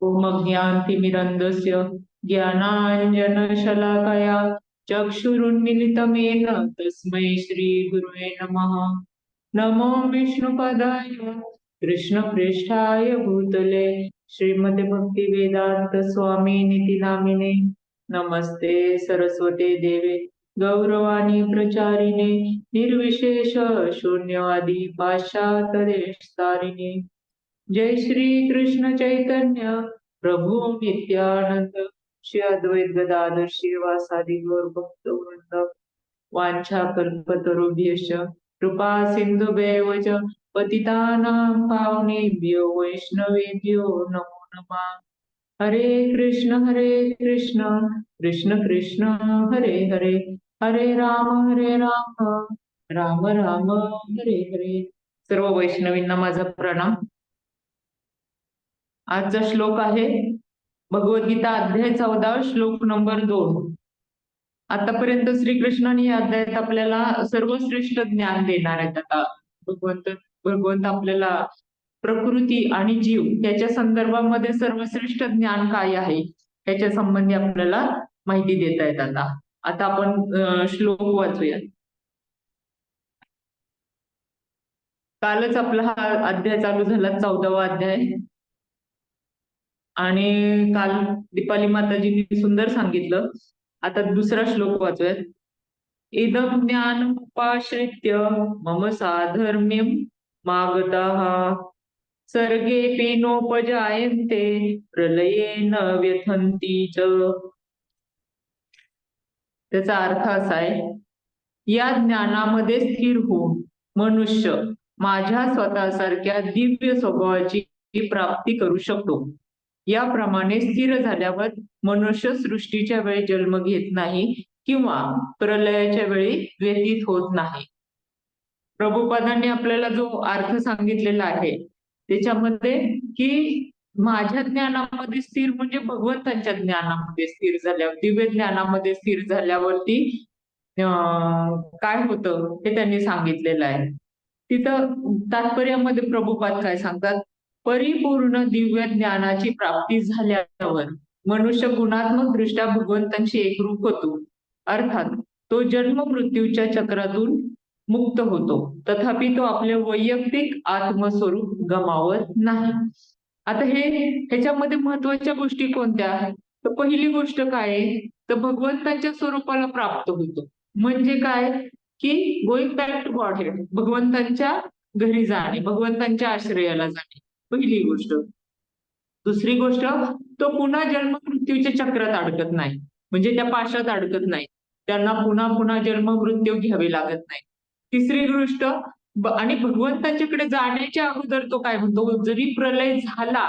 ॐ अज्ञानतिमिरन्धस्य ज्ञानाञ्जनशलाकया चक्षुरुन्मिलितं येन तस्मै श्रीगुरुवे नमः। नमो विष्णुपदाय कृष्णप्रेष्ठाय भूतले श्रीमते भक्तिवेदांत स्वामिनिति नामिने। नमस्ते सरस्वते देवे गौरवाणी प्रचारिणे निर्विशेष शून्यवादी पाश्चात्यदेशतारिणे। जय श्री कृष्ण चैतन्य प्रभु नित्यानंद श्री अद्वैत गदाधर श्रीवासादि गौर भक्तवृंद। वांछा कल्पतरुभ्यश्च कृपा सिन्धुभ्येव च पतितानां पावनेभ्यो वैष्णवेभ्यो नमो नमः। हरे कृष्ण कृष्ण कृष्ण हरे हरे, हरे राम राम राम हरे हरे। सर्व वैष्णवींना माझा प्रणाम। आजचा श्लोक आहे भगवद्गीता अध्याय 14 श्लोक नंबर 2। आतापर्यंत श्रीकृष्णाने या अध्यायात आपल्याला सर्वश्रेष्ठ ज्ञान देणार आहेत। आता भगवंत आपल्याला प्रकृती आणि जीव त्याच्या संदर्भामध्ये सर्वश्रेष्ठ ज्ञान काय आहे त्याच्या संबंधी आपल्याला माहिती देत आहेत। आता आपण श्लोक वाचूया। कालच आपला हा अध्याय चालू झाला 14वा अध्याय, आणि काल दीपाली माताजींनी सुंदर सांगितलं। आता दुसरा श्लोक वाचूयात। इदं ज्ञानमुपाश्रित्य मम साधर्म्यं मागताः सर्गेऽपि नोपजायन्ते प्रलये न व्यथन्ति च। त्याचा अर्थ असा आहे, या ज्ञानामध्ये स्थिर होऊन मनुष्य माझ्या स्वतःसारख्या दिव्य स्वभावाची प्राप्ती करू शकतो। याप्रमाणे स्थिर झाल्यावर मनुष्य सृष्टीच्या वेळी जन्म घेत नाही किंवा प्रलयाच्या वेळी व्यतीत होत नाही। प्रभुपादांनी आपल्याला जो अर्थ सांगितलेला आहे त्याच्यामध्ये की माझ्या ज्ञानामध्ये स्थिर म्हणजे भगवंतांच्या ज्ञानामध्ये स्थिर झाल्यावर, दिव्य ज्ञानामध्ये स्थिर झाल्यावरती काय होतं हे त्यांनी सांगितलेलं आहे। तिथं तात्पर्यामध्ये प्रभुपाद काय सांगतात, परिपूर्ण दिव्य ज्ञानाची प्राप्ती झाल्यावर मनुष्य गुणात्मक दृष्ट्या भगवंतांशी एकरूप होतो, अर्थात तो जन्म मृत्यूच्या चक्रातून मुक्त होतो, तथापि तो आपले वैयक्तिक आत्मस्वरूप गमावत नाही। आता ह्याच्यामध्ये महत्वाच्या गोष्टी कोणत्या, तर पहिली गोष्ट काय आहे, तर भगवंताच्या स्वरूपाला प्राप्त होतो। म्हणजे काय की going back to Godhead, भगवंतांच्या घरी जाणे, भगवंतांच्या आश्रयाला जाणे, पहिली गोष्ट। दुसरी गोष्ट, तो पुन्हा जन्म मृत्यूच्या चक्रात अडकत नाही, म्हणजे त्या पाशात अडकत नाही, त्यांना पुन्हा पुन्हा जन्म मृत्यू घ्यावे लागत नाही। तिसरी गोष्ट, आणि भगवंतांच्याकडे जाण्याच्या अगोदर तो काय म्हणतो, जरी प्रलय झाला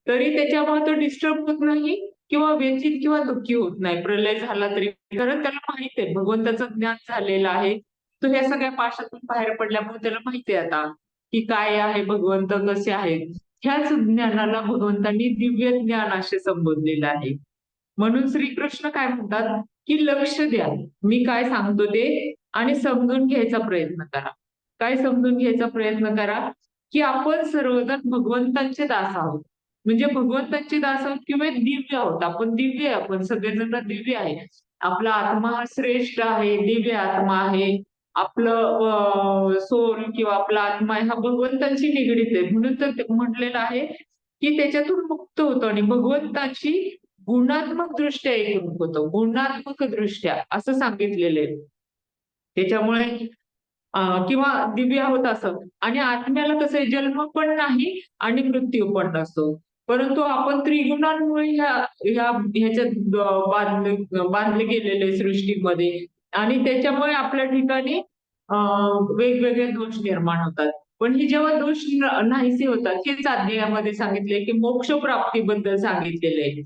तरी त्याच्यामुळे तो डिस्टर्ब होत नाही किंवा व्यथित किंवा दुःखी होत नाही प्रलय झाला तरी, कारण त्याला माहित आहे भगवंताचं ज्ञान झालेलं आहे। तो ह्या सगळ्या पाशातून बाहेर पडल्यामुळे त्याला माहिती आहे आता की काय आहे भगवंत कसे आहेत। ह्याच ज्ञानाला भगवंतांनी दिव्य ज्ञान असे संबोधलेलं आहे। म्हणून श्रीकृष्ण काय म्हणतात की लक्ष द्या मी काय सांगतो ते, आणि समजून घ्यायचा प्रयत्न करा। काय समजून घ्यायचा प्रयत्न करा, की आपण सर्वजण भगवंतांचे दास आहोत, म्हणजे भगवंतांचे दास आहोत किंवा दिव्य आहोत। आपण दिव्य आहे, आपण सगळेजण दिव्य आहे। आपला आत्मा हा श्रेष्ठ आहे, दिव्य आत्मा आहे। आपलं सोल किंवा आपला आत्मा हा भगवंतांशी निगडीत आहे, म्हणून तर म्हटलेलं आहे की त्याच्यातून मुक्त होतो आणि भगवंताची गुणात्मक दृष्ट्या एकरूप होतो, गुणात्मक दृष्ट्या असं सांगितलेलं आहे। त्याच्यामुळे किंवा दिव्य आहोत असं, आणि आत्म्याला कसं आहे, जन्म पण नाही आणि मृत्यू पण नसतो, परंतु आपण त्रिगुणांमुळे ह्याच्यात बांधले गेलेले सृष्टीमध्ये, आणि त्याच्यामुळे आपल्या ठिकाणी वेगवेगळे दोष निर्माण होतात। पण हे जेव्हा दोष नाहीसे होतात, हेच अध्यायामध्ये सांगितले की मोक्ष प्राप्तीबद्दल सांगितलेले आहे।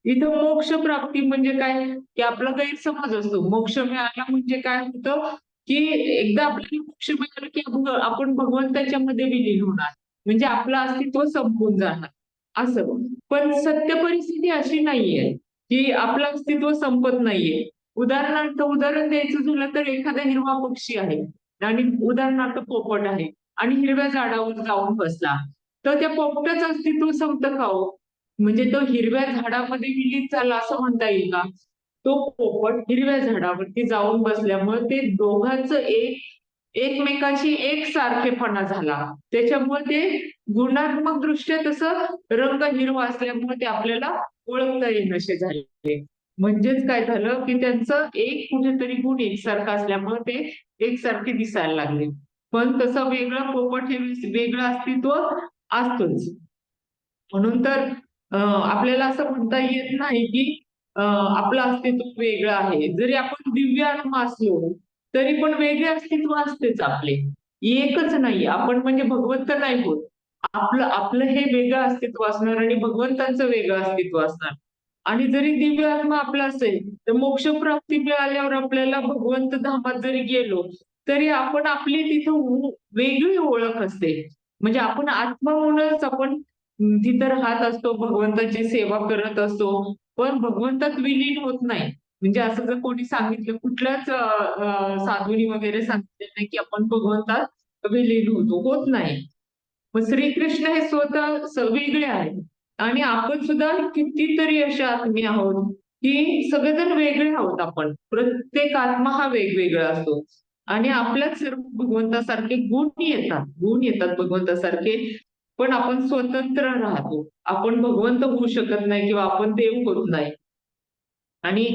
इथं मोक्ष प्राप्ती म्हणजे काय, की आपला गैरसमज असतो मोक्ष मिळाला म्हणजे काय होतं, की एकदा आपल्याला मोक्ष मिळालं की आपण भगवंताच्या मध्ये विलीन होणार, म्हणजे आपलं अस्तित्व संपून जाणार असं। पण सत्य परिस्थिती अशी नाहीये की आपलं अस्तित्व संपत नाहीये। उदाहरणार्थ उदाहरण द्यायचं झालं तर एखादा हिरवा पक्षी आहे आणि उदाहरणार्थ पोपट आहे आणि हिरव्या झाडावर जाऊन बसला, तर त्या पोपटाचं अस्तित्व संपतं का हो? म्हणजे तो हिरव्या झाडामध्ये विलीन झाला असं म्हणता येईल का? तो पोपट हिरव्या झाडावरती जाऊन बसल्यामुळे ते दोघांचं एकमेकांशी एकसारखेपणा झाला. त्याच्यामुळे ते गुणात्मक दृष्ट्या तसं रंग हिरवा असल्यामुळे ते आपल्याला ओळखता येईनसे झाले. म्हणजेच काय झालं की त्यांचं एक कुठेतरी गुण एकसारखा असल्यामुळे ते एकसारखे दिसायला लागले. पण तसं वेगळं पोपट हे वेगळं अस्तित्व असतंच. म्हणून तर आपल्याला असं म्हणता येत नाही की आपलं अस्तित्व वेगळं आहे. जरी आपण दिव्य आत्मा असलो, तरी पण वेगळे अस्तित्व असतेच आपले. एकच नाही. आपण म्हणजे भगवंत नाही होत. आपलं आपलं हे वेगळं अस्तित्व असणार आणि भगवंतांचं वेगळं अस्तित्व असणार. आणि जरी दिव्य आत्मा आपला असेल, तर मोक्षप्राप्ती मिळाल्यावर आपल्याला भगवंत धामात जरी गेलो, तरी आपण आपली तिथं वेगळी ओळख असते. म्हणजे आपण आत्मा म्हणूनच आपण तिथं राहत असतो, भगवंताची सेवा करत असतो, पण भगवंतात विलीन होत नाही. म्हणजे असं जर कोणी सांगितलं, कुठल्याच साधूनी वगैरे सांगितलं नाही, की आपण भगवंतात विलीन होतो. होत नाही. मग श्रीकृष्ण हे स्वतः वेगळे आहेत आणि आपण सुद्धा कितीतरी अशा आत्मी आहोत, की सगळेजण वेगळे आहोत आपण. प्रत्येक आत्मा हा वेगवेगळा असतो आणि आपल्यात सर्व भगवंतासारखे गुण येतात भगवंतासारखे, पण आपण स्वतंत्र राहतो. आपण भगवंत होऊ शकत नाही किंवा आपण देव होत नाही. आणि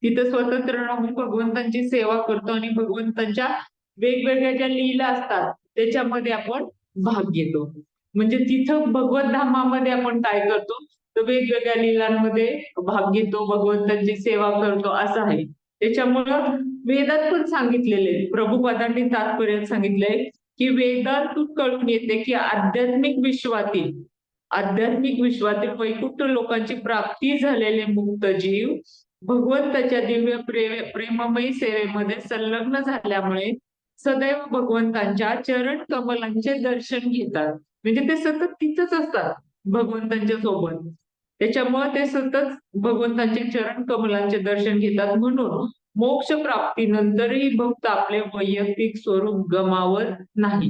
तिथं स्वतंत्र राहून भगवंतांची सेवा करतो आणि भगवंतांच्या वेगवेगळ्या ज्या लीला असतात त्याच्यामध्ये आपण भाग घेतो. म्हणजे तिथं भगवत धामामध्ये आपण काय करतो, तर वेगवेगळ्या लीलांमध्ये भाग घेतो, भगवंतांची सेवा करतो असं आहे. त्याच्यामुळं वेदात पण सांगितलेले आहे, प्रभुपादांनी तात्पर्यात सांगितलंय, की वेदातून कळून येते की आध्यात्मिक विश्वातील वैकुंठ लोकांची प्राप्ती झालेले मुक्त जीव भगवंताच्या दिव्य प्रेममयी सेवेमध्ये संलग्न झाल्यामुळे सदैव भगवंतांच्या चरण कमलांचे दर्शन घेतात. म्हणजे ते सतत तिथंच असतात भगवंतांच्या सोबत. त्याच्यामुळे ते सतत भगवंतांचे चरण कमलांचे दर्शन घेतात. म्हणून मोक्ष प्राप्तीनंतरही भक्त आपले वैयक्तिक स्वरूप गमावत नाही.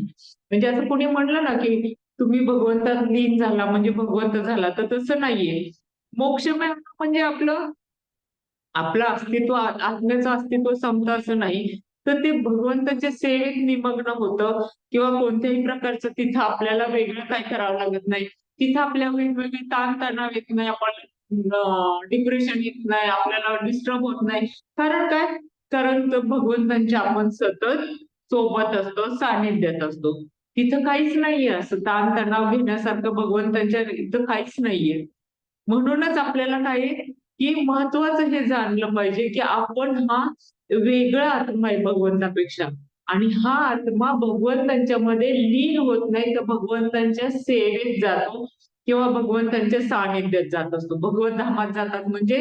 म्हणजे असं कोणी म्हणलं ना की तुम्ही भगवंतात लीन झाला म्हणजे भगवंत झाला, तर तसं नाहीये. मोक्ष मिळवणं म्हणजे आपलं आपलं अस्तित्व आत्म्याचं अस्तित्व संपतं असं नाही. तर ते भगवंताच्या सेवेत निमग्न होतं किंवा कोणत्याही प्रकारचं तिथं आपल्याला वेगळं काही करावं लागत नाही. तिथं आपल्या वेगवेगळे ताण-तणाव येत नाही. आपण डिप्रेशन येत नाही, आपल्याला डिस्टर्ब होत नाही. कारण काय? कारण तर भगवंतांच्या आपण सतत सोबत असतो, सानिध्यात असतो. तिथं काहीच नाहीये असं ताण-तणाव घेण्यासारखं भगवंतांच्या इथं काहीच नाहीये. म्हणूनच आपल्याला काय आहे, की महत्वाचं हे जाणलं पाहिजे, की आपण हा वेगळा आत्मा आहे भगवंतापेक्षा आणि हा आत्मा भगवंतांच्यामध्ये लीन होत नाही, तर भगवंतांच्या सेवेत जातो किंवा भगवंतांच्या सानिध्यात जात असतो. भगवत धामात जातात म्हणजे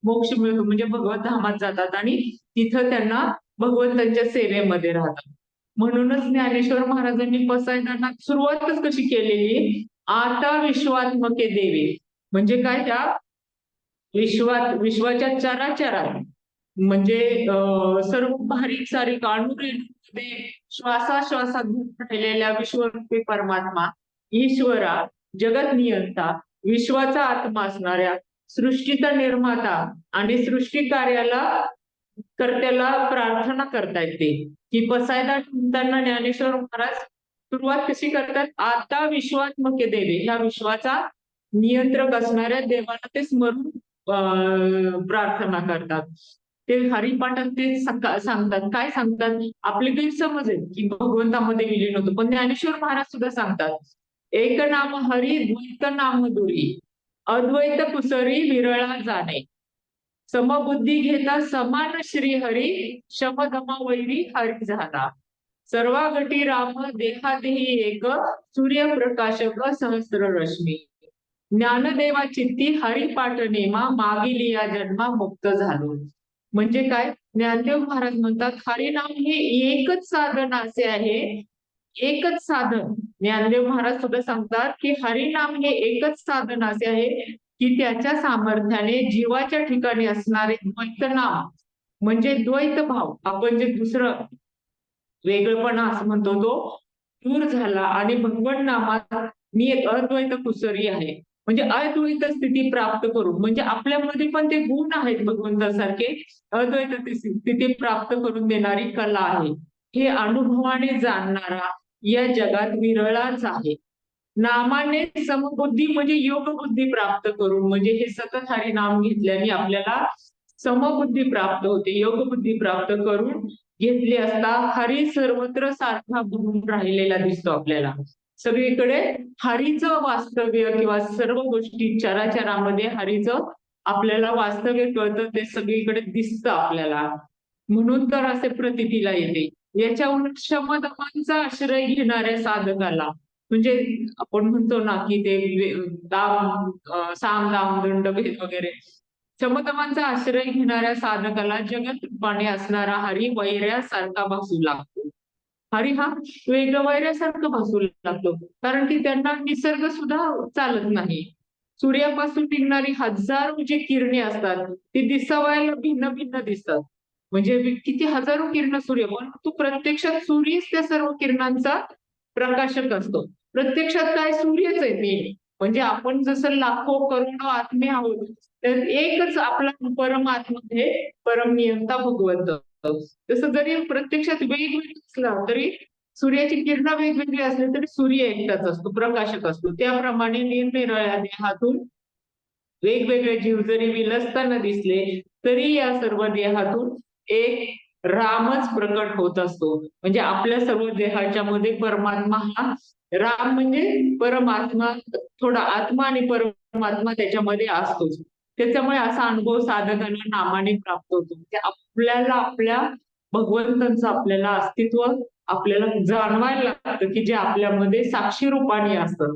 मोक्ष मिळतो म्हणजे भगवत धामात जातात आणि तिथं त्यांना भगवंतांच्या सेवेमध्ये राहतात. म्हणूनच ज्ञानेश्वर महाराजांनी पसायदानात सुरुवातच कशी केलेली, आता विश्वात्मके देवे. म्हणजे काय त्या विश्वाच्या चराचरात म्हणजे सर्व बारीक सारीक अणुरेणूमध्ये श्वासाश्वासात राहिलेल्या विश्वरूपी परमात्मा, ईश्वरा, जगत नियंता, विश्वाचा आत्मा असणाऱ्या सृष्टीचा निर्माता आणि सृष्टी कार्याला कर्त्याला प्रार्थना करता येते. की पसायदान म्हणताना ज्ञानेश्वर महाराज सुरुवात कशी करतात, आता विश्वात्मके देवे, ह्या विश्वाचा नियंत्रक असणाऱ्या देवाला ते स्मरून प्रार्थना करतात. ते हरिपाठात ते सांगतात. काय सांगतात? आपले गैरसमज आहे की भगवंतामध्ये विलीन होतो. पण ज्ञानेश्वर महाराज सुद्धा सांगतात, एक नाम हरी द्वैत नाम दुरी, अद्वैत कुसरी विरळा जाणे. समबुद्धी घेता समान श्री हरी, शमदमा वैरी हरी झाला. सर्वागटी राम देहादेही एक, सूर्यप्रकाशक सहस्र रश्मी. ज्ञानदेवा चित्ती हरिपाठ नेमा, मागिली या जन्मा मुक्त झालो. म्हणजे काय? ज्ञानदेव महाराज म्हणतात हरिनाम हे एकच साधन असे आहे, एकच साधन. ज्ञानदेव महाराज सुद्धा सांगतात की हरिनाम हे एकच साधन असे आहे की त्याच्या सामर्थ्याने जीवाच्या ठिकाणी असणारे द्वैत नाम म्हणजे द्वैत भाव, आपण जे दुसरं वेगळेपणा असं म्हणतो तो दूर झाला आणि भगवत नामात मी एक अद्वैत कुसरी आहे. म्हणजे अद्वैत स्थिती प्राप्त करून, म्हणजे आपल्यामध्ये पण ते गुण आहेत भगवंतासारखे, अद्वैत स्थिती प्राप्त करून देणारी कला आहे. हे अनुभवाने जाणणारा या जगात विरळाच आहे. नामाने समबुद्धी म्हणजे योग बुद्धी प्राप्त करून, म्हणजे हे सतत हरी नाम घेतल्याने आपल्याला समबुद्धी प्राप्त होते, योग बुद्धी प्राप्त करून घेतली असता हरी सर्वत्र सारखा भरून राहिलेला दिसतो आपल्याला. सगळीकडे हरीचं वास्तव्य किंवा सर्व गोष्टी चराचरामध्ये हरीचं आपल्याला वास्तव्य कळतं, ते सगळीकडे दिसतं आपल्याला. म्हणून तर असे प्रतीतीला येते. याच्या उलट शमदमांचा आश्रय घेणाऱ्या साधकाला, म्हणजे आपण म्हणतो ना की ते साम दाम दंड भेद वगैरे, शमदमांचा आश्रय घेणाऱ्या साधकाला जगत रूपाने असणारा हरी वैऱ्यासारखा भासू लागतो. हरी हा वेगळं वैऱ्यासारखं भासू लागतो, कारण की त्यांना निसर्ग सुद्धा चालत नाही. सूर्यापासून निघणारी हजारो जी किरणे असतात ती दिसावयाला भिन्न भिन्न दिसतात. म्हणजे किती हजारो किरण सूर्य, परंतु प्रत्यक्षात सूर्यच त्या सर्व किरणांचा प्रकाशक असतो. प्रत्यक्षात काय सूर्यच आहे ते. म्हणजे आपण जसं लाखो करोडो आत्मे आहोत, तर एकच आपला परमात्मा हे परमनियंता भगवंत. तसं जरी प्रत्यक्षात वेगवेगळं असलं तरी सूर्याची किरणं वेगवेगळी असली तरी सूर्य एकटाच असतो, प्रकाशक असतो. त्याप्रमाणे निरनिराळ्या देहातून वेगवेगळे जीव जरी विलसताना दिसले तरी या सर्व देहातून एक रामच प्रकट होत असतो. म्हणजे आपल्या सर्व देहाच्या मध्ये परमात्मा हा राम म्हणजे परमात्मा, थोडा आत्मा आणि परमात्मा त्याच्यामध्ये असतोच. त्याच्यामुळे असा अनुभव साधकांना नामाने प्राप्त होतो. म्हणजे आपल्याला आपल्या भगवंतांचं आपल्याला अस्तित्व आपल्याला जाणवायला लागतं, की जे आपल्यामध्ये साक्षी रूपाने असतं.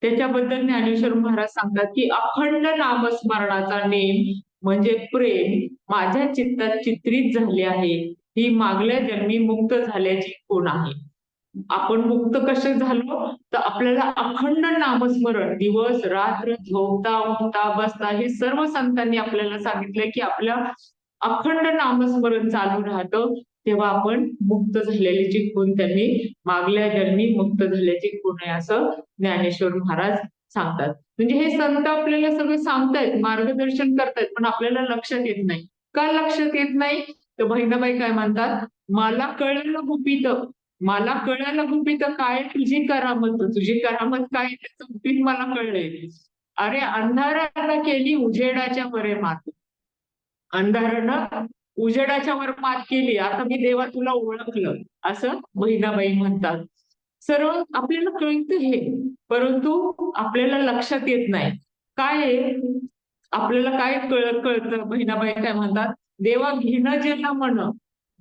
त्याच्याबद्दल ज्ञानेश्वर महाराज सांगतात की अखंड नामस्मरणाचा नेम म्हणजे प्रेम माझ्या चित्तात चित्रित झाले आहे. ही मागल्या जन्मी मुक्त झाल्याची खूण आहे. आपण मुक्त कसे झालो, तर आपल्याला अखंड नामस्मरण दिवस रात्र झोपता उठता बसता हे सर्व संतांनी आपल्याला सांगितलंय की आपल्या अखंड नामस्मरण चालू राहतं, तेव्हा आपण मुक्त झालेली खूण त्यांनी मागल्या जन्मी मुक्त झाल्याची खूण आहे असं ज्ञानेश्वर महाराज सांगतात. म्हणजे हे संत आपल्याला सगळं सांगतायत, मार्गदर्शन करतायत, पण आपल्याला लक्षात येत नाही. का लक्षात येत नाही? तर बहिणाबाई काय म्हणतात, मला कळलं गुपित, मला कळलं गुपित काय तुझी करामत, तुझी करामत काय त्याचं गुपित मला कळलंय. अरे अंधाराला केली उजेडाच्या वरे मात, अंधारानं उजेडाच्या वर मात केली, आता मी देवा तुला ओळखलं, असं बहिणाबाई म्हणतात. सर्व आपल्याला कळतं हे, परंतु आपल्याला लक्षात येत नाही. काय आहे, आपल्याला काय कळतं, बहिणाबाई काय म्हणतात, देवा घेणं जल मन,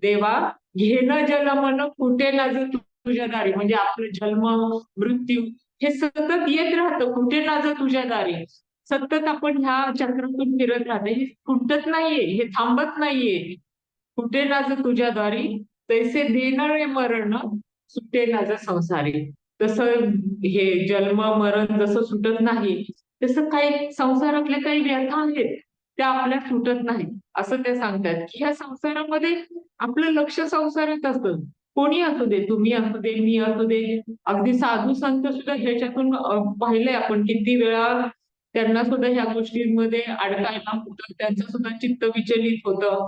देवा घेणं जल मन कुठे ना जा तुझ्या दारी, म्हणजे आपलं जन्म मृत्यू हे सतत येत राहतं, कुठे ना जा तुझ्या दारी. सतत आपण ह्या चक्रातून फिरत राहते, हे खुंटत नाहीये, हे थांबत नाहीये. कुठे ना जा तुझ्या दारी तैसे देणारे मरण सुटे ना जा संसारी. तसं हे जन्म मरण जसं सुटत नाही, तसं काही संसारातल्या काही व्यथा आहेत त्या आपल्या सुटत नाही, असं ते सांगतात. की ह्या संसारामध्ये आपलं लक्ष संसारात असतं. कोणी असू दे, तुम्ही असू दे, मी असू दे, अगदी साधू संत सुद्धा ह्याच्यातून पाहिलंय आपण किती वेळा त्यांना सुद्धा ह्या गोष्टींमध्ये अडकायला होतं, त्यांचं सुद्धा चित्त विचलित होतं.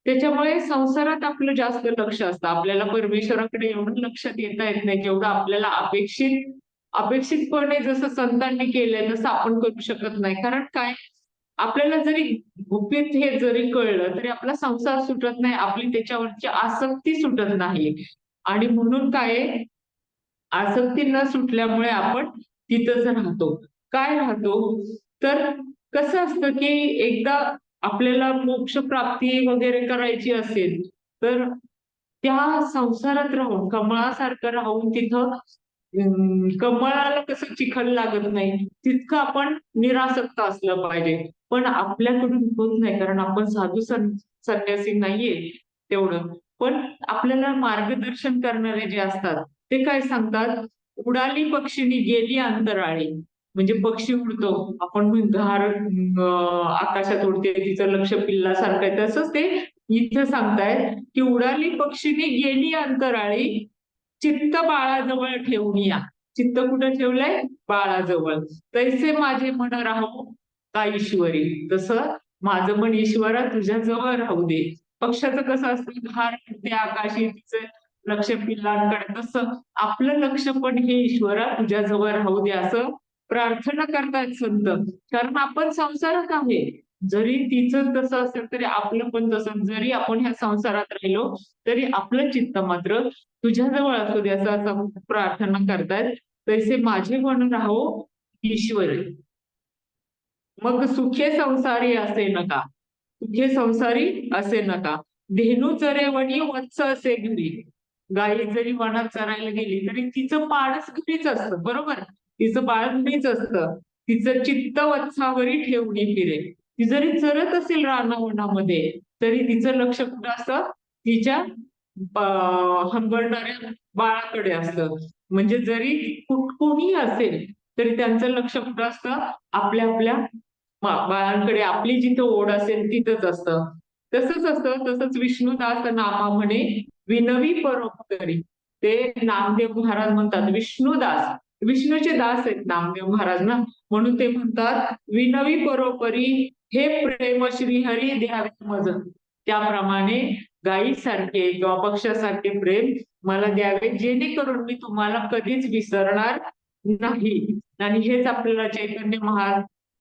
त्याच्यामुळे संसारात आपलं जास्त लक्ष असतं. आपल्याला परमेश्वराकडे एवढं लक्षात येता येत नाही, जेवढं आपल्याला अपेक्षितपणे जसं संतांनी केलंय तसं आपण करू शकत नाही. कारण काय, आपल्याला जरी गुपित हे जरी कळलं तरी आपला संसार सुटत नाही, आपली त्याच्यावरची आसक्ती सुटत नाही. आणि म्हणून काय, आसक्ती न सुटल्यामुळे आपण तिथंच राहतो. काय राहतो, तर कसं असतं की एकदा आपल्याला मोक्ष प्राप्ती वगैरे करायची असेल तर त्या संसारात राहून कमळासारखं राहून तिथं कमळाला कसं चिखल लागत नाही तितकं आपण निरासक्त असलं पाहिजे. पण आपल्याकडून होत नाही, कारण आपण साधू संन्यासी नाहीये तेवढं. पण आपल्याला मार्गदर्शन करणारे जे असतात ते काय सांगतात, उडाली पक्षिणी गेली अंतराळी, म्हणजे पक्षी उडतो, आपण घार आकाशात उडते, तिचं लक्ष पिल्लासारखं आहे, तसंच ते इथं सांगतायत की उडाली पक्षीने गेली अंतराळी, चित्त बाळाजवळ ठेवून या. चित्त कुठं ठेवलंय? बाळाजवळ. तैसे माझे मन राहू का ईश्वरी, तसं माझं मन ईश्वरा तुझ्या जवळ राहू दे. पक्षाचं कसं असतं, घार उडते आकाशी, तिचं लक्ष पिल्लांकडे, तसं आपलं लक्ष पण हे ईश्वरा तुझ्या जवळ राहू दे असं प्रार्थना करतायत संत. कारण आपण संसारात आहे. जरी तिचं तसं असेल तरी आपलं पण तसं. जरी आपण ह्या संसारात राहिलो तरी आपलं चित्त मात्र तुझ्याजवळ असू दे असं प्रार्थना करतायत. तैसे माझे मन राहो ईश्वरी. मग सुखे संसारी असे नका, सुखे संसारी असे नका. धेनू चरेवणी वत्स असे घरी. गाई जरी वनात चरायला गेली तरी तिचं पाळच घरीच असतं, बरोबर? तिचं बाळ घरीच असतं. तिचं चित्त वत्सावरी ठेवणी फिरे. ती जरी चरत असेल रानावनामध्ये तरी तिचं लक्ष कुठं असतं? तिच्या हंबरणाऱ्या बाळाकडे असतं. म्हणजे जरी कोणी असेल तरी त्यांचं लक्ष कुठं असतं? आपल्या आपल्या बाळांकडे. आपली जिथं ओढ असेल तिथंच असतं. तसंच असतं. तसंच विष्णुदास नामा म्हणे विनवी परोपकारी. ते नामदेव महाराज म्हणतात विष्णुदास, विष्णूचे दास आहेत नामदेव महाराज ना, म्हणून ते म्हणतात विनवी परोपरी हे प्रेम श्रीहरी द्यावे मज. त्याप्रमाणे गायीसारखे किंवा पक्षासारखे प्रेम मला द्यावे, जेणेकरून मी तुम्हाला कधीच विसरणार नाही. आणि हेच आपल्याला चैतन्य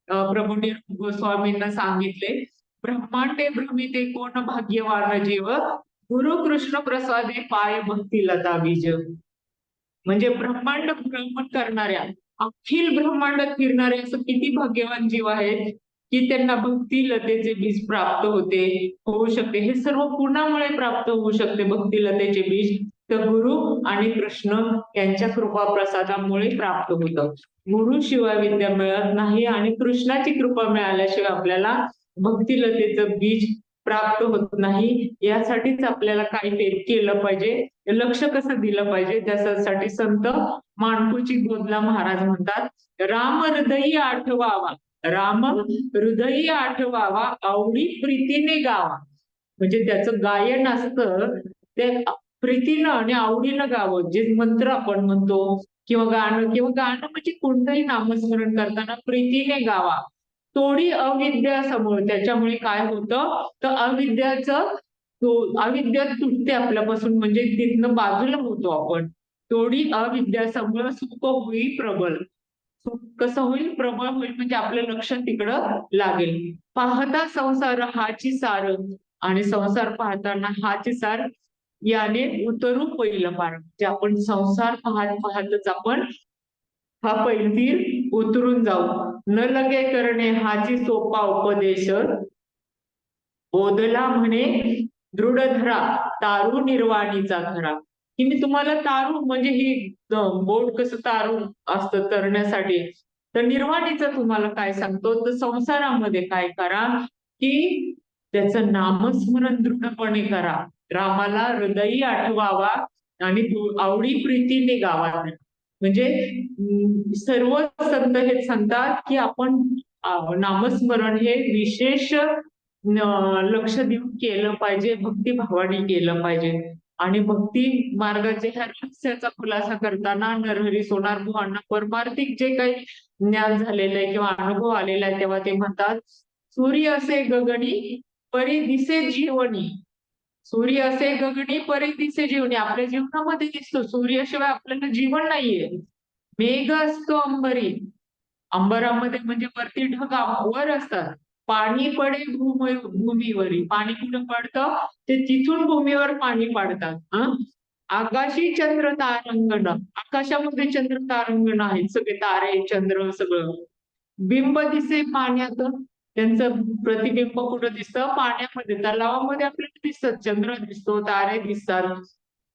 प्रभू गोस्वामींना सांगितले. ब्रह्मांडे भ्रमिते कोण भाग्यवान जीव, गुरु कृष्ण प्रसादे पाय भक्ती लता बीज. म्हणजे ब्रह्मांड भ्रमण करणाऱ्या, अखिल ब्रह्मांडात फिरणारे असं किती भाग्यवान जीव आहेत की त्यांना भक्ती लतेचे बीज प्राप्त होऊ शकते. हे सर्व कुणामुळे प्राप्त होऊ शकते भक्ती लतेचे बीज? तर गुरु आणि कृष्ण यांच्या कृपा प्रसादामुळे प्राप्त होतं. गुरु शिवाय विद्या मिळत नाही आणि कृष्णाची कृपा मिळाल्याशिवाय आपल्याला भक्ती लतेचं बीज प्राप्त होत नाही. यासाठीच आपल्याला काय केलं पाहिजे, लक्ष कसं दिलं पाहिजे, त्यासाठी संत माणकूची गोदला महाराज म्हणतात राम हृदयी आठवावा, राम हृदयी आठवावा, आवडी प्रीतीने गावा. म्हणजे त्याचं गायन असतं ते प्रीतीनं आणि आवडीनं गावं. जे मंत्र आपण म्हणतो किंवा गाणं म्हणजे कोणतंही नामस्मरण करताना प्रीतीने गावा. तोडी अविद्या समोर. त्याच्यामुळे काय होतं तर अविद्या तुटते आपल्यापासून, म्हणजे तिथनं बाजूला होतो आपण. तोडी अविद्या समोर सुख होई प्रबल. सुख कसं होईल? प्रबळ होईल, म्हणजे आपलं लक्ष तिकडं लागेल. पाहता संसार हाची सार, आणि संसार पाहताना हाची सार याने उतरू पहिलं पार. म्हणजे आपण संसार पाहतच आपण हा पैलतीर उतरून जाऊ. न लगे करणे हाची सोपा उपदेश, बोधला म्हणे दृढ धरा तारू निर्वाणीचा खरा. की मी तुम्हाला तारू म्हणजे ही बोट कसं तारू असतं तरण्यासाठी, तर निर्वाणीचं तुम्हाला काय सांगतो तर संसारामध्ये काय करा की त्याचं नामस्मरण दृढपणे करा. रामाला हृदयी आठवावा आणि आवडी प्रीतीने गावा. म्हणजे सर्व संत हे सांगतात की आपण नामस्मरण हे विशेष लक्ष देऊन केलं पाहिजे, भक्तिभावाने केलं पाहिजे. आणि भक्ती मार्गाचे ह्या रहस्याचा खुलासा करताना नरहरी सोनार बुवांना परमार्थिक जे काही ज्ञान झालेलं आहे किंवा अनुभव आलेला आहे तेव्हा ते म्हणतात सूर्य असे गगनी परी दिसे जीवनी. सूर्य असे गगनी परी दिसे जीवनी. आपल्या जीवनामध्ये दिसतो, सूर्याशिवाय आपल्याला जीवन नाहीये. मेघ असतो अंबरी, अंबरामध्ये म्हणजे वरती ढग वर असतात. पाणी पडे भूमीवरी, पाणी कुठं पडतं ते तिथून भूमीवर पाणी पाडतात. आकाशी चंद्र तारांगण, आकाशामध्ये चंद्र तारांगण आहेत, सगळे तारे चंद्र सगळं. बिंब दिसे पाण्यात, त्यांचं प्रतिबिंब कुठं दिसतं? पाण्यामध्ये. तलावामध्ये आपल्याला दिसतात, चंद्र दिसतो, तारे दिसतात.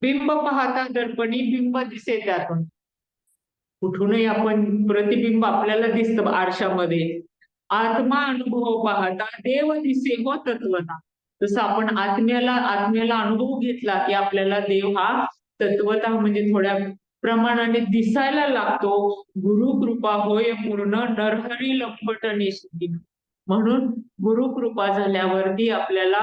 बिंब पाहता दर्पणी बिंब दिसे त्यातून. कुठूनही आपण प्रतिबिंब आपल्याला दिसतं आरशामध्ये. आत्मा अनुभव पाहता देव दिसे हो तत्वता. तसं आपण आत्म्याला अनुभव घेतला की आपल्याला देव हा तत्वता म्हणजे थोड्या प्रमाणाने दिसायला लागतो. गुरु कृपा होय पूर्ण नरहरी लंपट निष्ठी. म्हणून गुरु कृपा झाल्यावरती आपल्याला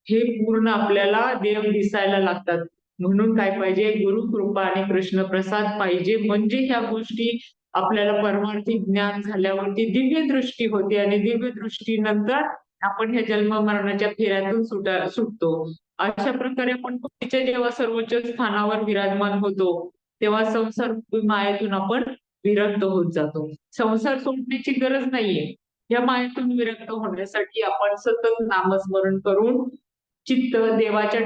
हे पूर्ण आपल्याला देव दिसायला लागतात. म्हणून काय पाहिजे, गुरुकृपा आणि कृष्ण प्रसाद पाहिजे, म्हणजे ह्या गोष्टी आपल्याला परमार्थी ज्ञान झाल्यावरती दिव्य दृष्टी होते आणि दिव्य दृष्टीनंतर आपण ह्या जन्म मरणाच्या फेऱ्यातून सुटतो. अशा प्रकारे आपण भक्तीच्या जेव्हा सर्वोच्च स्थानावर विराजमान होतो तेव्हा संसार मायेतून आपण विरक्त होत जातो. संसार सोडण्याची गरज नाहीये. या मायेतून विरक्त होण्यासाठी आपण सतत नामस्मरण करून चित्त देवाच्या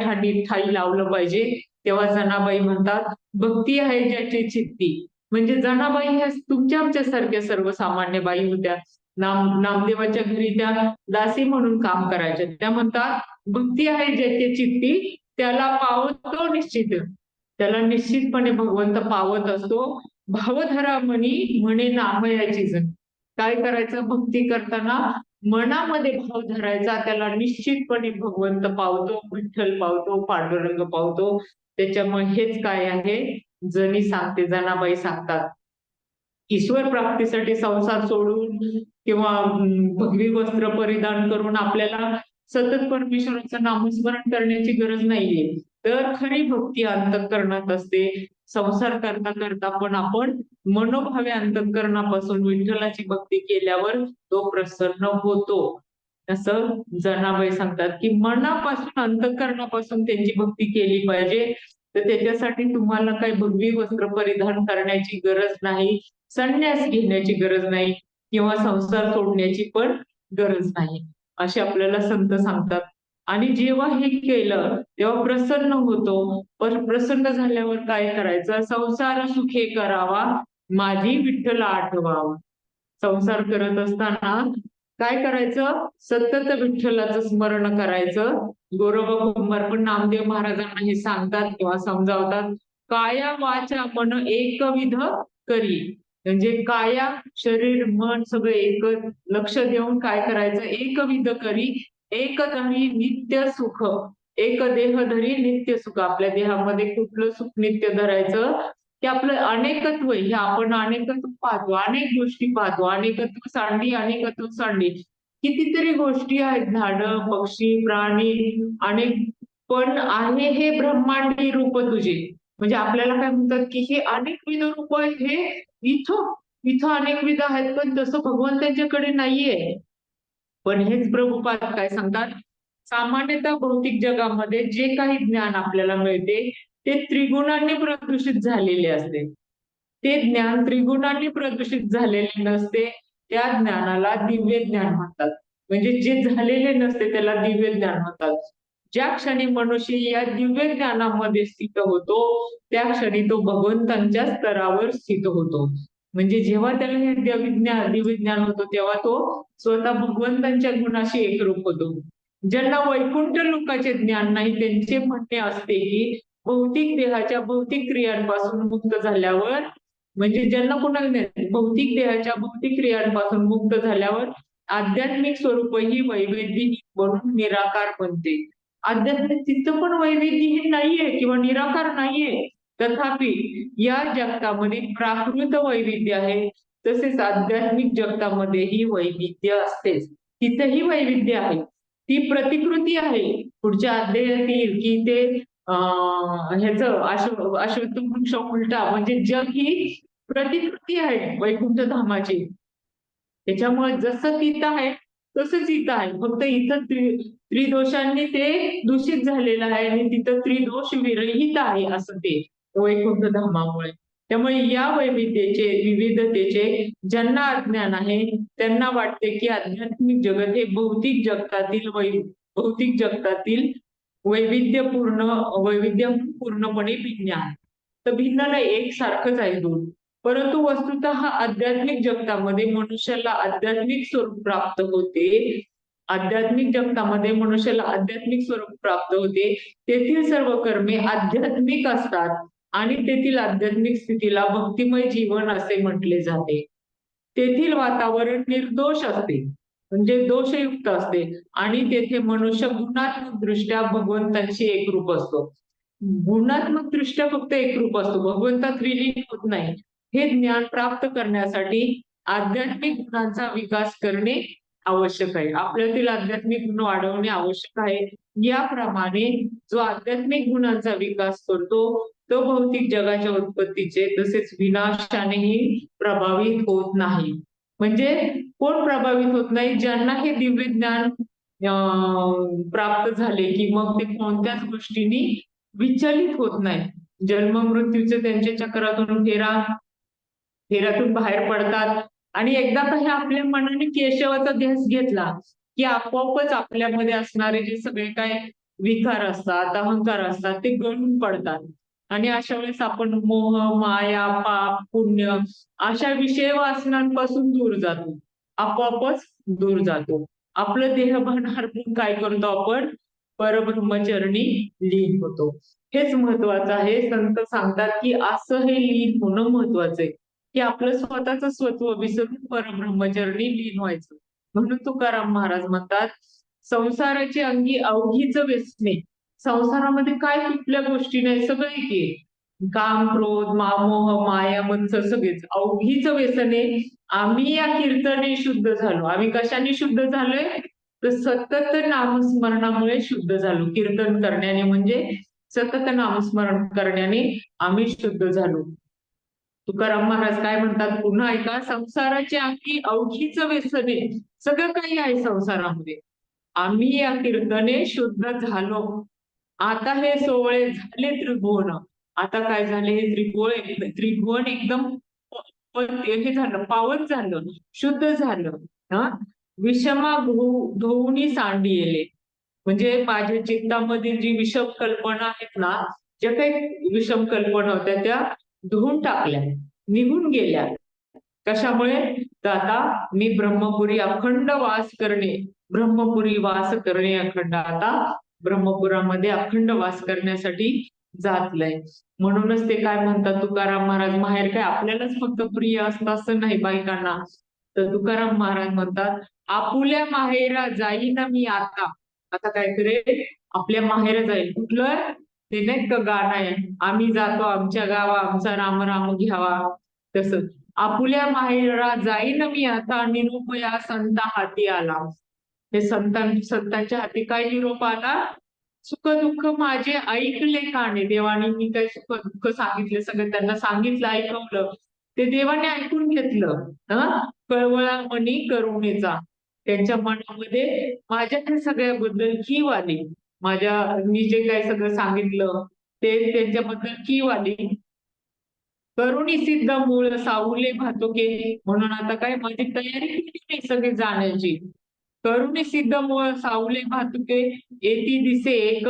ठाई लावलं पाहिजे. तेव्हा जनाबाई म्हणतात, भक्ती आहे ज्याची चित्ती. म्हणजे जनाबाई ह्या तुमच्या आमच्यासारख्या सर्वसामान्य बाई होत्या. नामदेवाच्या घरी त्या दासी म्हणून काम करायच्या. त्या म्हणतात, भक्ती आहे ज्याची चित्ती त्याला पावतो निश्चित. त्याला निश्चितपणे भगवंत पावत असतो. भावधरा मनी म्हणे नामयाची जण. काय करायचं भक्ती करताना, मनामध्ये भाव धरायचा, त्याला निश्चितपणे भगवंत पावतो, विठ्ठल पावतो, पांडुरंग पावतो. त्याच्यामुळे हेच काय आहे, जनी सांगते, जनाबाई सांगतात, ईश्वर प्राप्तीसाठी संसार सोडून किंवा भगवी वस्त्र परिधान करून आपल्याला सतत परमेश्वराचं नामस्मरण करण्याची गरज नाहीये. तर खरी भक्ती अंतःकरणात असते. संसार करता करता पण आपण मनोभावे अंतःकरणापासून विठ्ठलाची भक्ती केल्यावर तो प्रसन्न होतो. असं जनाबाई सांगतात की मनापासून अंतःकरणापासून त्यांची भक्ती केली पाहिजे. तर त्याच्यासाठी तुम्हाला काही भगवी वस्त्र परिधान करण्याची गरज नाही, संन्यास घेण्याची गरज नाही किंवा संसार सोडण्याची पण गरज नाही, असे आपल्याला संत सांगतात. आणि जेव्हा हे केलं तेव्हा प्रसन्न होतो. पण प्रसन्न झाल्यावर काय करायचं, संसार सुखे करावा माझी विठ्ठल आठवावा. संसार करत असताना काय करायचं, सतत विठ्ठलाचं स्मरण करायचं. गोरोबा कुंभार पण नामदेव महाराजांना हे सांगतात किंवा समजावतात, काया वाचा मन एकविध करी. म्हणजे काया शरीर मन सगळं एकच लक्ष देऊन काय करायचं, एकविध करी एक धरी नित्य सुख. एक देह धरी नित्य सुख. आपल्या देहामध्ये कुठलं सुख नित्य धरायचं, की आपलं अनेकत्व. हे आपण अनेकत्व पाहतो, अनेक गोष्टी पाहतो, अनेकत्व सांडी अनेकत्व सांडी, कितीतरी गोष्टी आहेत, झाडं पक्षी प्राणी अनेक, पण आहे हे ब्रह्मांडी रूप तुझे. म्हणजे आपल्याला काय म्हणतात की हे अनेकविध रूप आहेत, हे इथं इथं अनेकविध आहेत, पण तसं भगवंतांच्याकडे नाहीये. पण हेच प्रभुपाद काय सांगतात, सामान्यतः भौतिक जगामध्ये जे काही ज्ञान आपल्याला मिळते ते त्रिगुणांनी प्रदूषित झालेले असते. ते ज्ञान त्रिगुणांनी प्रदूषित झालेले नसते. त्या ज्ञानाला दिव्य ज्ञान म्हणतात. म्हणजे जे झालेले नसते त्याला दिव्य ज्ञान म्हणतात. ज्या क्षणी मनुष्य या दिव्य ज्ञानामध्ये स्थित होतो त्या क्षणी तो भगवंतांच्या स्तरावर स्थित होतो. म्हणजे जेव्हा त्याला हे दिव्य ज्ञान होतो तेव्हा तो स्वतः भगवंतांच्या गुणाशी एकरूप होतो. ज्यांना वैकुंठ लोकांचे ज्ञान नाही त्यांचे म्हणणे असते की भौतिक देहाच्या भौतिक क्रियांपासून मुक्त झाल्यावर, म्हणजे ज्यांना कोणाला नाही भौतिक देहाच्या भौतिक क्रियांपासून मुक्त झाल्यावर आध्यात्मिक स्वरूप ही वैविध्य बनून निराकार बनते. आध्यात्मिक तिथं पण वैविध्य हे नाहीये किंवा निराकार नाहीये. तथापि या जगतामध्ये प्राकृत वैविध्य आहे, तसेच आध्यात्मिक जगतामध्येही वैविध्य असतेच. तिथेही वैविध्य आहे. ती प्रतिकृती आहे. पुढच्या अध्यायात येईल की ते ह्याचं अश्वत्थ वृक्ष उलटा, म्हणजे जग ही प्रतिकृती आहे वैकुंठ धामाची. त्याच्यामुळे जसं तिथं आहे तसंच इथं आहे, फक्त इथं त्रिदोषांनी ते दूषित झालेलं आहे आणि तिथं त्रिदोष विरहित आहे असं ते वैकुंठ धामामुळे. त्यामुळे या वैविध्याचे विविधतेचे ज्यांना अज्ञान आहे त्यांना वाटते की आध्यात्मिक जगत हे भौतिक जगतातील वैविध्य पूर्णपणे भिन्न आहे. तर भिन्न नाही, एकसारखंच आहे दोन. परंतु वस्तुतः आध्यात्मिक जगतामध्ये मनुष्याला आध्यात्मिक स्वरूप प्राप्त होते. आध्यात्मिक जगतामध्ये मनुष्याला आध्यात्मिक स्वरूप प्राप्त होते. तेथील सर्व कर्मे आध्यात्मिक असतात आणि तेथील आध्यात्मिक स्थितीला भक्तिमय जीवन असे म्हटले जाते. तेथील वातावरण निर्दोष असते, म्हणजे दोषयुक्त असते आणि तेथे मनुष्य गुणात्मक दृष्ट्या भगवंतांशी एकरूप असतो. गुणात्मक दृष्ट्या फक्त एकरूप असतो, भगवंतात विलीन होत नाही. हे ज्ञान प्राप्त करण्यासाठी आध्यात्मिक गुणांचा विकास करणे आवश्यक आहे. आपल्यातील आध्यात्मिक गुण वाढवणे आवश्यक आहे. याप्रमाणे जो आध्यात्मिक गुणांचा विकास करतो तो भौतिक जगाच्या उत्पत्तीचे तसेच विनाशानेही प्रभावित होत नाही. म्हणजे कोण प्रभावित होत नाही? ज्यांना हे दिव्य ज्ञान प्राप्त झाले की मग ते कोणत्याच गोष्टींनी विचलित होत नाही. जन्म मृत्यूचे त्यांच्या चक्रातून फेऱ्यातून बाहेर पडतात आणि एकदा का हे आपल्या मनाने केशवाचा ध्यास घेतला की आपोआपच आपल्यामध्ये असणारे जे सगळे काय विकार असतात, अहंकार असतात ते गळून पडतात. आणि अशा वेळेस आपण मोह, माया, पाप, पुण्य अशा विषय वासनांपासून दूर जातो. आपोआपच दूर जातो. आपलं देहभान हरपून काय करतो आपण? परब्रह्मचरणी लीन होतो. हेच महत्वाचं आहे. संत सांगतात की असं हे लीन होणं महत्वाचं आहे. की आपलं स्वतःचं स्वत्व विसरून परब्रह्मचरणी लीन व्हायचं. म्हणून तुकाराम महाराज म्हणतात, संसाराची अंगी अवघीच व्यसने. संसारामध्ये काय कुठल्या गोष्टी नाही, सगळे की काम, क्रोध, मोह, माया, मत्सर सगळेच अवघीच व्यसने. आम्ही या कीर्तने शुद्ध झालो. आम्ही कशाने शुद्ध झालोय? तर सतत नामस्मरणामुळे शुद्ध झालो. कीर्तन करण्याने म्हणजे सतत नामस्मरण करण्याने आम्ही शुद्ध झालो. तुकाराम महाराज काय म्हणतात पुन्हा ऐका, संसाराची अंगी अवघीच व्यसने. सगळं काही आहे संसारामध्ये. आम्ही या कीर्तने शुद्ध झालो. आता हे सोहळे झाले त्रिभुवन. आता काय झाले? हे त्रिभुवन एकदम हे झालं, पावन झालं, शुद्ध झालं. हा विषमा धुवुनी सांडिले. म्हणजे माझ्या चित्तामधील जी विषम कल्पना आहेत ना, ज्या काही विषम कल्पना होत्या त्या धुवून टाकल्या, निघून गेल्या. कशामुळे? तर आता मी ब्रह्मपुरी अखंड वास करणे, ब्रह्मपुरी वास करणे अखंड. आता ब्रह्मपुरामध्ये अखंड वास करण्यासाठी जातलंय. म्हणूनच ते काय म्हणतात तुकाराम महाराज, माहेर काय आपल्यालाच फक्त प्रिय असतं असं नाही बायकांना. तर तुकाराम महाराज म्हणतात, आपुल्या माहेरा जाईन मी आता. आता काय करेल? आपल्या माहेर जाईल. कुठलं? ते नाही का गाणं आहे, आम्ही जातो आमच्या गावा, आमचा राम राम घ्यावा. तसं आपुल्या माहेरा जाईन मी आता, निरोप या संता हाती आला. हे संतांच्या हाती काय निरोप आला? सुख दुःख माझे ऐकले काने. देवाने मी काय सुख दुःख सांगितले सगळं त्यांना सांगितलं, ऐकवलं. ते देवाने ऐकून घेतलं. कळवळा मनी करुणेचा. त्यांच्या मनामध्ये माझ्या त्या सगळ्याबद्दल कीव आली. मी जे काही सगळं सांगितलं ते त्यांच्याबद्दल कीव आली. करुणी सिद्ध मूळ सावले भातुके. म्हणून आता काय माझी तयारी केली नाही सगळी जाण्याची. करुणी सिद्ध मूळ सावले भातुके, येती दिसे एक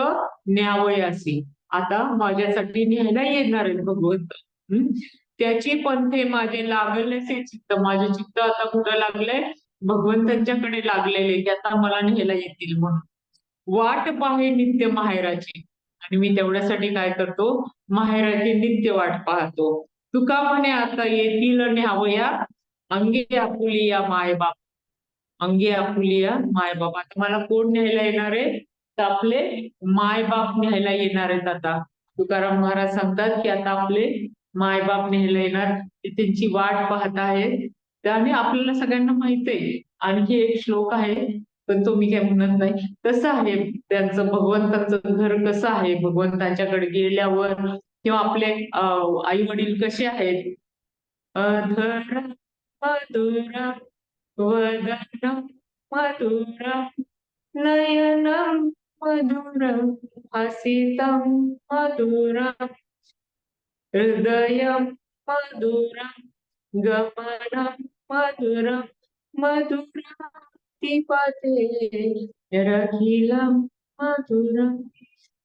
न्यावयासी. आता माझ्यासाठी न्यायला येणार आहे भगवंत. त्याची पंथे माझे लागलेसे चित्त. माझे चित्त आता कुठं लागलंय? भगवंतांच्याकडे लागलेले की आता मला न्यायला येतील म्हणून. वाट पाहे नित्य माहेराची. आणि मी तेवढ्यासाठी काय करतो? माहेराची नित्य वाट पाहतो. तुका म्हणे आता येतील न्यावया, अंगे आपुलिया मायबाप. अंगे आपुलिया मायबाप. आता मला कोण न्यायला येणार आहे? तर आपले मायबाप न्यायला येणार आहेत. आता तुकाराम महाराज सांगतात की आता आपले मायबाप न्यायला येणार, ते त्यांची वाट पाहत आहेत. त्याने आपल्याला सगळ्यांना माहित आहे. आणखी एक श्लोक आहे पण तो मी काय म्हणत नाही. कसं आहे त्यांचं भगवंताचं घर, कसं आहे भगवंतांच्याकडे गेल्यावर, किंवा आपले आई वडील कसे आहेत? अधर मधुर वदन मधुर नयन मधुर हसितं मधुर हृदय मधुर गमन मधुर मधुर रखिलं मधुर.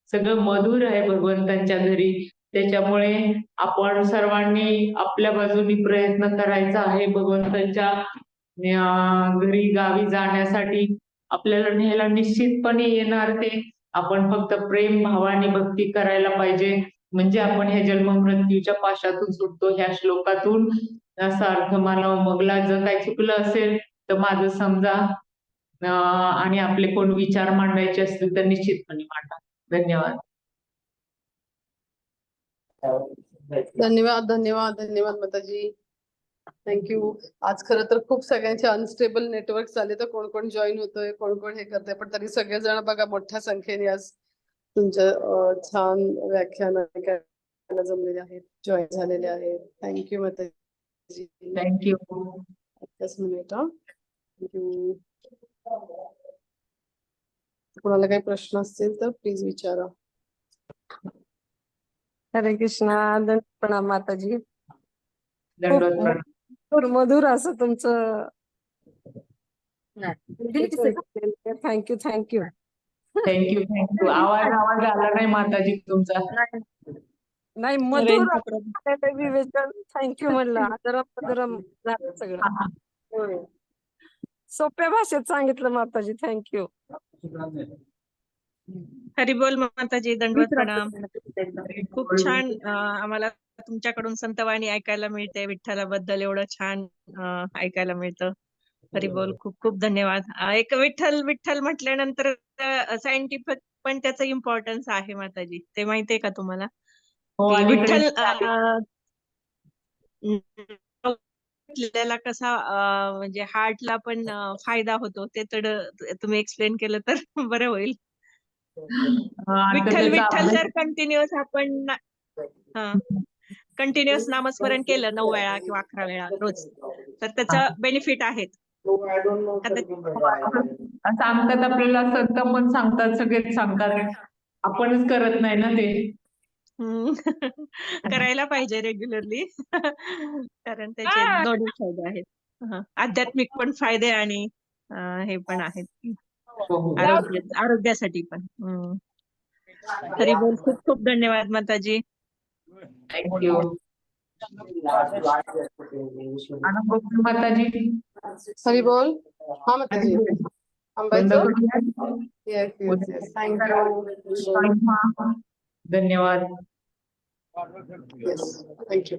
सगळं मधुर आहे भगवंतांच्या घरी. त्याच्यामुळे आपण सर्वांनी आपल्या बाजूनी प्रयत्न करायचा आहे भगवंतांच्या घरी गावी जाण्यासाठी. आपल्याला न्यायला निश्चितपणे येणार ते. आपण फक्त प्रेम भावाने भक्ती करायला पाहिजे. म्हणजे आपण ह्या जन्म मृत्यूच्या पाशातून सुटतो. ह्या श्लोकातून असा अर्थ मला उमगला. जर काही चुकलं असेल तर माझं समजा. आणि आपले कोण विचार मांडायचे असतील तर निश्चितपणे मांडा. धन्यवाद. धन्यवाद धन्यवाद धन्यवाद माताजी. थँक्यू. आज खरं तर खूप सगळ्यांचे अनस्टेबल नेटवर्क झाले, तर कोण कोण जॉईन होतोय, कोण कोण हे करतंय, पण तरी सगळेजण बघा मोठ्या संख्येने आज तुमच्या छान व्याख्यान ऐकायला जमलेले आहेत, जॉईन झालेले आहेत. थँक्यू माताजी. थँक्यू. एकच मिनिट हा. थँक्यू. कोणाला काही प्रश्न असतील तर प्लीज विचारा. हरे कृष्णा. दंड प्रणाम माताजी. दंडवत प्रणाम. खूप मधुर असं तुमचं. Thank you thank you. थँक्यू. आवाज आला नाही माताजी तुमचा. नाही मधुर विवेचन. थँक्यू म्हणलं. आदरम झालं सगळं. सोप्या भाषेत सांगितलं माताजी. थँक्यू. हरिबोल माताजी. दंडवत प्रणाम. खूप छान आम्हाला तुमच्याकडून संतवाणी ऐकायला मिळते. विठ्ठलाबद्दल एवढं छान ऐकायला मिळतं. हरिबोल. खूप खूप धन्यवाद. एक विठ्ठल विठ्ठल म्हटल्यानंतर सायंटिफिक पण त्याचं इम्पॉर्टन्स आहे माताजी. ते माहितीये का तुम्हाला? हो, की अलीकडे विठ्ठल आपल्याला कसा म्हणजे हार्टला पण फायदा होतो. ते तर तुम्ही एक्सप्लेन केलं तर बरं होईल. विठ्ठल विठ्ठल जर कंटिन्युअस आपण कंटिन्युअस नामस्मरण केलं 9 वेळा किंवा 11 वेळा रोज, तर त्याचा बेनिफिट आहेत. सांगतात आपल्याला, संत पण सांगतात, सगळेच सांगतात, आपणच करत नाही ना ते. करायला पाहिजे रेग्युलरली. कारण त्याचे दोन्ही फायदे आहेत. आध्यात्मिक पण फायदे आणि हे पण आहेत आरोग्यासाठी पण. हरिबोल. खूप खूप धन्यवाद माताजी. थँक्यू. माताजी. हरिबोल. हा माताजी. बंद थांबायचं. करूया. Yes yes yes. थँक्यू. धन्यवाद. Yes thank you.